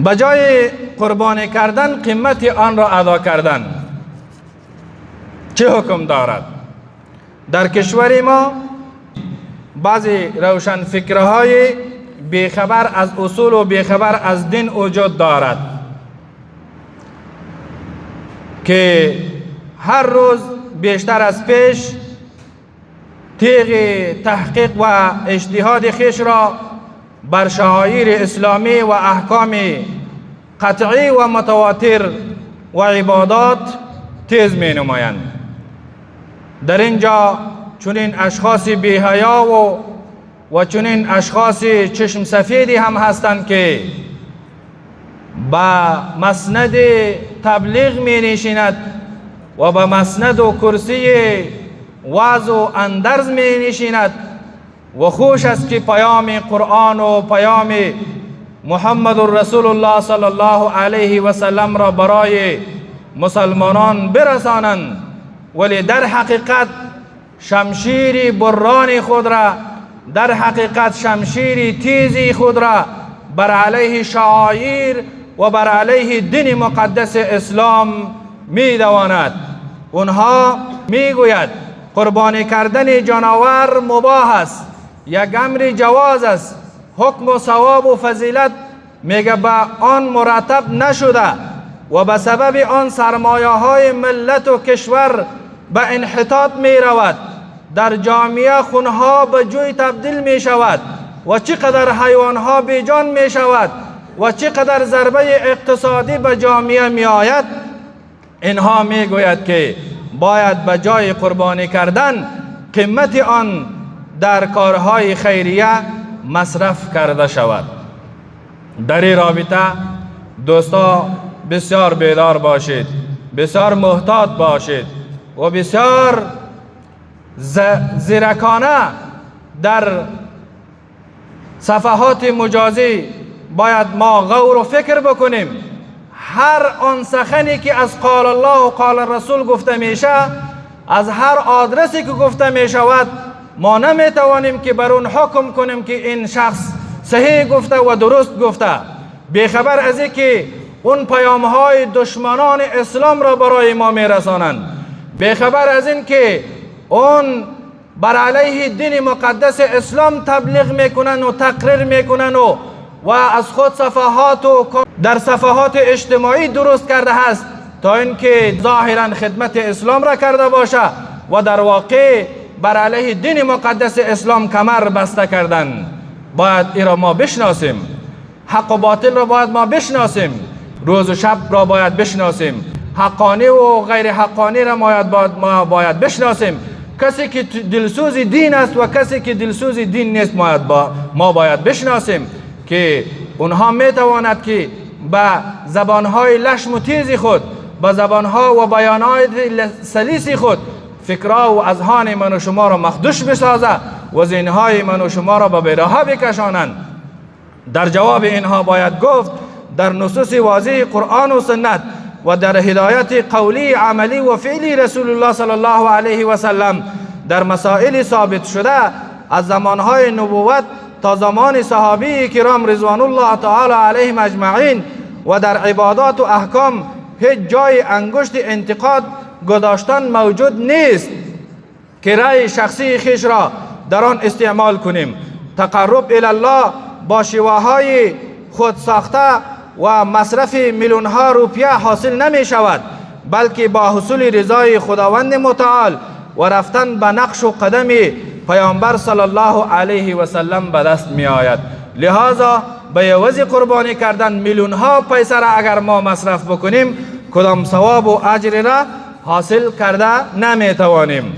بجای قربانی کردن قیمت آن را ادا کردن چه حکم دارد؟ در کشور ما بعضی روشن فکرهای بیخبر از اصول و بیخبر از دین وجود دارد که هر روز بیشتر از پیش تیغ تحقیق و اجتهاد خویش را بر شعائر اسلامی و احکام قطعی و متواتر و عبادات تیز می نمایند. در اینجا چنین اشخاص بی‌حیا و چنین اشخاص چشم سفیدی هم هستند که با مسند تبلیغ می نشیند و با مسند و کرسی وعظ و اندرز می نشیند و خوش است که پیام قرآن و پیام محمد رسول الله صلی الله علیه و سلم را برای مسلمانان برسانند، ولی در حقیقت شمشیر بران خود را، در حقیقت شمشیر تیزی خود را بر علیه شعائر و بر علیه دین مقدس اسلام می دواند. اونها می گوید قربانی کردن جانور مباح است، یک امر جواز است، حکم و ثواب و فضیلت میگه با آن مرتب نشده و به سبب آن سرمایه های ملت و کشور به انحطاط می رود، در جامعه خونها به جوی تبدیل می شود و چقدر حیوانها بی جان می شود و چقدر ضربه اقتصادی به جامعه می آید. اینها می گوید که باید به جای قربانی کردن قیمت آن در کارهای خیریه مصرف کرده شود. در این رابطه دوستا بسیار بیدار باشید، بسیار محتاط باشید و بسیار زیرکانه در صفحات مجازی باید ما غور و فکر بکنیم. هر آن سخنی که از قال الله و قال الرسول گفته میشه، از هر آدرسی که گفته میشود، ما نمیتوانیم که بر اون حکم کنیم که این شخص صحیح گفته و درست گفته، بیخبر از این که اون پیامهای دشمنان اسلام را برای ما میرسانند، بیخبر از این که اون بر علیه دین مقدس اسلام تبلیغ میکنن و تقریر میکنن و از خود صفحات و در صفحات اجتماعی درست کرده هست تا اینکه ظاهرا خدمت اسلام را کرده باشه و در واقع بر علیه دین مقدس اسلام کمر بسته کردن. باید این را ما بشناسیم، حق و باطل را باید ما بشناسیم، روز و شب را باید بشناسیم، حقانی و غیر حقانی را ما باید بشناسیم. کسی که دلسوز دین است و کسی که دلسوز دین نیست ما باید بشناسیم که اونها میتواند که با زبانهای لشم و تیز خود، با زبانها و بیانهای سلیس خود فکرها و اذهان من و شما را مخدوش بسازه و ذهنهای من و شما را به بیراها بکشانند. در جواب اینها باید گفت در نصوص واضح قرآن و سنت و در هدایت قولی عملی و فعلی رسول الله صلی الله علیه و سلم در مسائل ثابت شده از زمانهای نبوت تا زمان صحابه کرام رضوان الله تعالی علیهم اجمعین و در عبادات و احکام هیچ جای انگشت انتقاد گذاشتن موجود نیست که رأی شخصی خیش را در آن استعمال کنیم. تقرب الی الله با شیوه‌های خود ساخته و مصرف میلیون ها روپیه حاصل نمی شود، بلکه با حصول رضای خداوند متعال و رفتن به نقش و قدم پیامبر صلی الله علیه و سلم به دست می آید. لذا به عوض قربانی کردن میلیون ها پیسه را اگر ما مصرف بکنیم، کدام ثواب و اجر را حاصل کرده نمی توانیم.